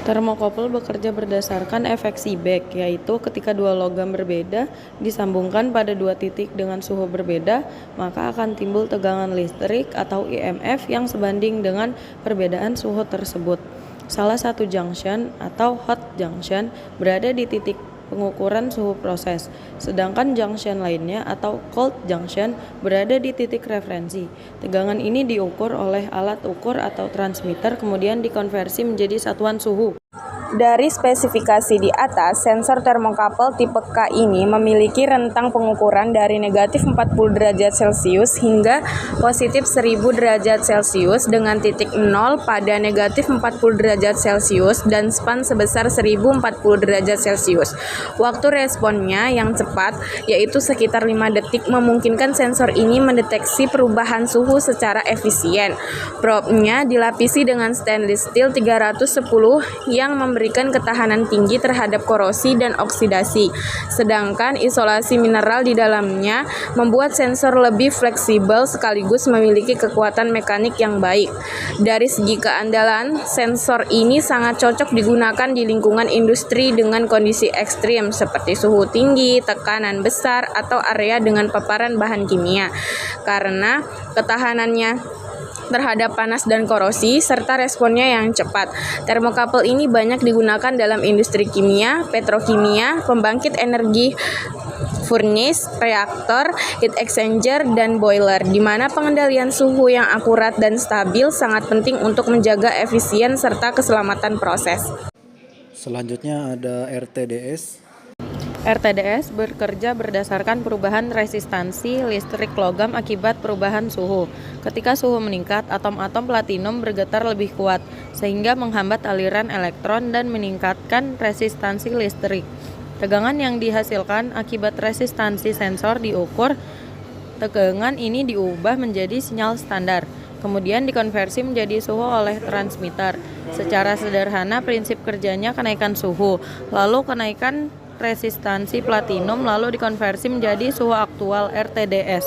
Termokouple bekerja berdasarkan efek Seebeck, yaitu ketika dua logam berbeda disambungkan pada dua titik dengan suhu berbeda, maka akan timbul tegangan listrik atau IMF yang sebanding dengan perbedaan suhu tersebut. Salah satu junction atau hot junction berada di titik pengukuran suhu proses, sedangkan junction lainnya atau cold junction berada di titik referensi. Tegangan ini diukur oleh alat ukur atau transmitter, kemudian dikonversi menjadi satuan suhu. Dari spesifikasi di atas, sensor termokouple tipe K ini memiliki rentang pengukuran dari negatif 40 derajat Celcius hingga positif 1000 derajat Celcius dengan titik 0 pada negatif 40 derajat Celcius dan span sebesar 1040 derajat Celcius. Waktu responnya yang cepat, yaitu sekitar 5 detik, memungkinkan sensor ini mendeteksi perubahan suhu secara efisien. Probe-nya dilapisi dengan stainless steel 310 yang memberikan ketahanan tinggi terhadap korosi dan oksidasi, sedangkan isolasi mineral di dalamnya membuat sensor lebih fleksibel sekaligus memiliki kekuatan mekanik yang baik. Dari segi keandalan, sensor ini sangat cocok digunakan di lingkungan industri dengan kondisi ekstrim seperti suhu tinggi, tekanan besar, atau area dengan paparan bahan kimia, karena ketahanannya terhadap panas dan korosi, serta responnya yang cepat. Termokouple ini banyak digunakan dalam industri kimia, petrokimia, pembangkit energi, furnace, reaktor, heat exchanger, dan boiler, di mana pengendalian suhu yang akurat dan stabil sangat penting untuk menjaga efisien serta keselamatan proses. Selanjutnya ada RTDS. RTDS bekerja berdasarkan perubahan resistansi listrik logam akibat perubahan suhu. Ketika suhu meningkat, atom-atom platinum bergetar lebih kuat, sehingga menghambat aliran elektron dan meningkatkan resistansi listrik. Tegangan yang dihasilkan akibat resistansi sensor diukur. Tegangan ini diubah menjadi sinyal standar, kemudian dikonversi menjadi suhu oleh transmitter. Secara sederhana, prinsip kerjanya kenaikan suhu, lalu kenaikan resistansi platinum, lalu dikonversi menjadi suhu aktual RTDS.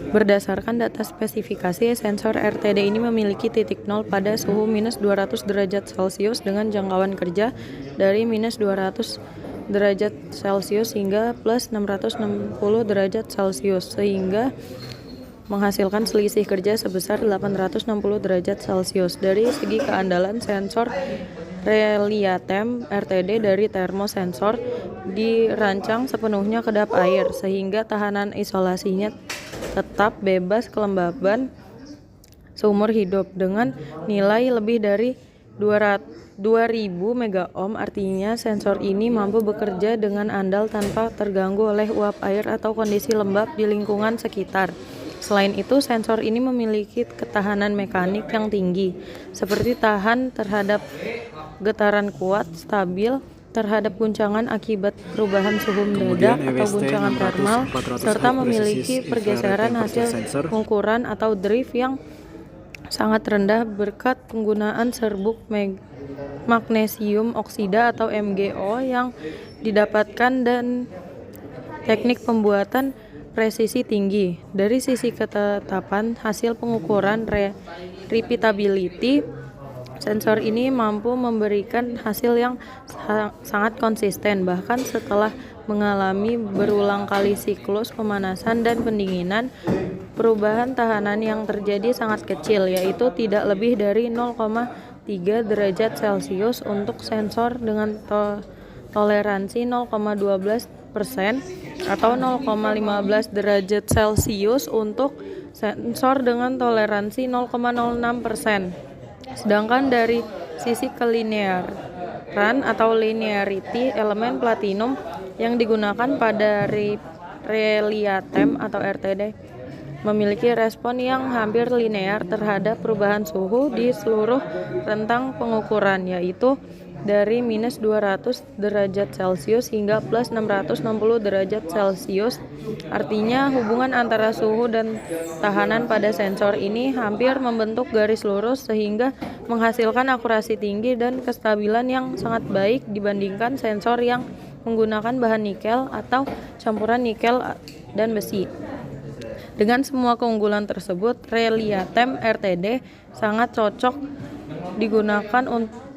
Berdasarkan data spesifikasi, sensor RTD ini memiliki titik nol pada suhu minus 200 derajat Celcius dengan jangkauan kerja dari minus 200 derajat Celcius hingga plus 660 derajat Celcius, sehingga menghasilkan selisih kerja sebesar 860 derajat Celcius. Dari segi keandalan, sensor Reliatem RTD dari termosensor dirancang sepenuhnya kedap air, sehingga tahanan isolasinya tetap bebas kelembaban seumur hidup dengan nilai lebih dari 2000 megaohm. Artinya sensor ini mampu bekerja dengan andal tanpa terganggu oleh uap air atau kondisi lembab di lingkungan sekitar. Selain itu, sensor ini memiliki ketahanan mekanik yang tinggi, seperti tahan terhadap getaran kuat, stabil terhadap guncangan akibat perubahan suhu mendadak atau guncangan termal, serta memiliki pergeseran hasil pengukuran atau drift yang sangat rendah berkat penggunaan serbuk magnesium oksida atau MgO yang didapatkan dan teknik pembuatan presisi tinggi. Dari sisi ketetapan hasil pengukuran repeatability, sensor ini mampu memberikan hasil yang sangat konsisten, bahkan setelah mengalami berulang kali siklus pemanasan dan pendinginan. Perubahan tahanan yang terjadi sangat kecil, yaitu tidak lebih dari 0,3 derajat Celcius untuk sensor dengan toleransi 0,12% atau 0,15 derajat Celcius untuk sensor dengan toleransi 0,06%. Sedangkan dari sisi kelinearan atau linearity, elemen platinum yang digunakan pada Reliatem atau RTD memiliki respon yang hampir linear terhadap perubahan suhu di seluruh rentang pengukuran, yaitu dari minus 200 derajat Celcius hingga plus 660 derajat Celcius. Artinya hubungan antara suhu dan tahanan pada sensor ini hampir membentuk garis lurus, sehingga menghasilkan akurasi tinggi dan kestabilan yang sangat baik dibandingkan sensor yang menggunakan bahan nikel atau campuran nikel dan besi. Dengan semua keunggulan tersebut, Reliatem RTD sangat cocok digunakan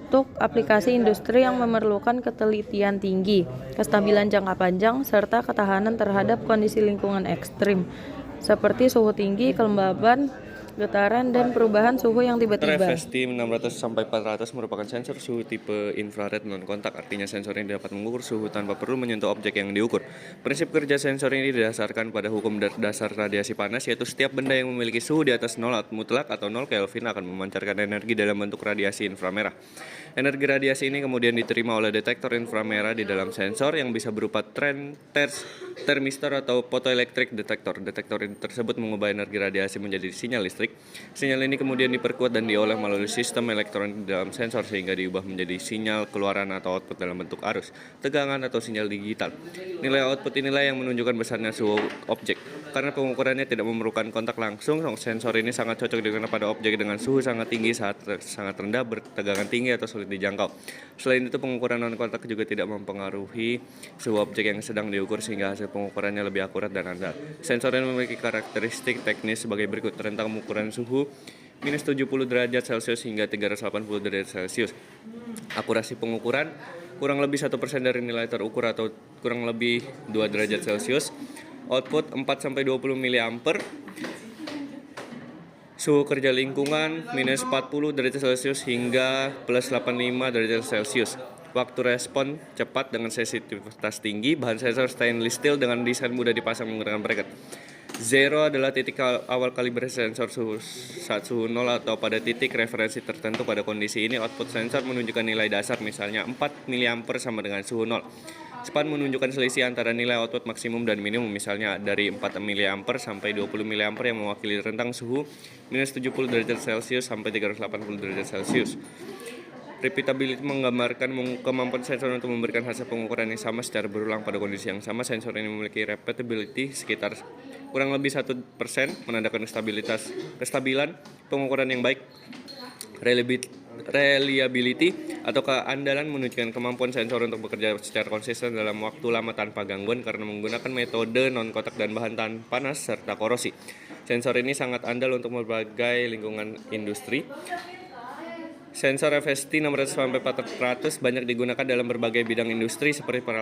untuk aplikasi industri yang memerlukan ketelitian tinggi, kestabilan jangka panjang, serta ketahanan terhadap kondisi lingkungan ekstrim, seperti suhu tinggi, kelembaban, getaran, dan perubahan suhu yang tiba-tiba. FST 600-400 merupakan sensor suhu tipe infrared non-kontak, artinya sensor ini dapat mengukur suhu tanpa perlu menyentuh objek yang diukur. Prinsip kerja sensor ini didasarkan pada hukum dasar radiasi panas, yaitu setiap benda yang memiliki suhu di atas 0 mutlak atau 0 Kelvin akan memancarkan energi dalam bentuk radiasi inframerah. Energi radiasi ini kemudian diterima oleh detektor inframerah di dalam sensor yang bisa berupa termistor atau photoelectric detector. Detektor tersebut mengubah energi radiasi menjadi sinyal listrik. Sinyal ini kemudian diperkuat dan diolah melalui sistem elektronik di dalam sensor sehingga diubah menjadi sinyal keluaran atau output dalam bentuk arus, tegangan atau sinyal digital. Nilai output inilah yang menunjukkan besarnya suhu objek. Karena pengukurannya tidak memerlukan kontak langsung, sensor ini sangat cocok digunakan pada objek dengan suhu sangat tinggi, sangat rendah, bertegangan tinggi atau sulit dijangkau. Selain itu, pengukuran non-kontak juga tidak mempengaruhi suhu objek yang sedang diukur sehingga hasil pengukurannya lebih akurat dan andal. Sensor ini memiliki karakteristik teknis sebagai berikut: rentang pengukuran suhu minus 70 derajat Celcius hingga 380 derajat Celcius. Akurasi pengukuran kurang lebih 1% dari nilai terukur atau kurang lebih 2 derajat Celcius. Output 4-20 mA. Suhu kerja lingkungan minus 40 derajat Celcius hingga plus 85 derajat Celcius. Waktu respon cepat dengan sensitivitas tinggi. Bahan sensor stainless steel dengan desain mudah dipasang menggunakan bracket. 0 adalah titik awal kalibrasi sensor saat suhu 0 atau pada titik referensi tertentu. Pada kondisi ini, output sensor menunjukkan nilai dasar, misalnya 4 mA sama dengan suhu 0. Span menunjukkan selisih antara nilai output maksimum dan minimum, misalnya dari 4 mA sampai 20 mA yang mewakili rentang suhu minus 70 derajat Celcius sampai 380 derajat Celcius. Repeatability menggambarkan kemampuan sensor untuk memberikan hasil pengukuran yang sama secara berulang pada kondisi yang sama. Sensor ini memiliki repeatability sekitar kurang lebih 1%, menandakan kestabilan pengukuran yang baik. Reliability atau keandalan menunjukkan kemampuan sensor untuk bekerja secara konsisten dalam waktu lama tanpa gangguan karena menggunakan metode non-kontak dan bahan tahan panas serta korosi. Sensor ini sangat andal untuk berbagai lingkungan industri. Sensor FST 600-400 banyak digunakan dalam berbagai bidang industri seperti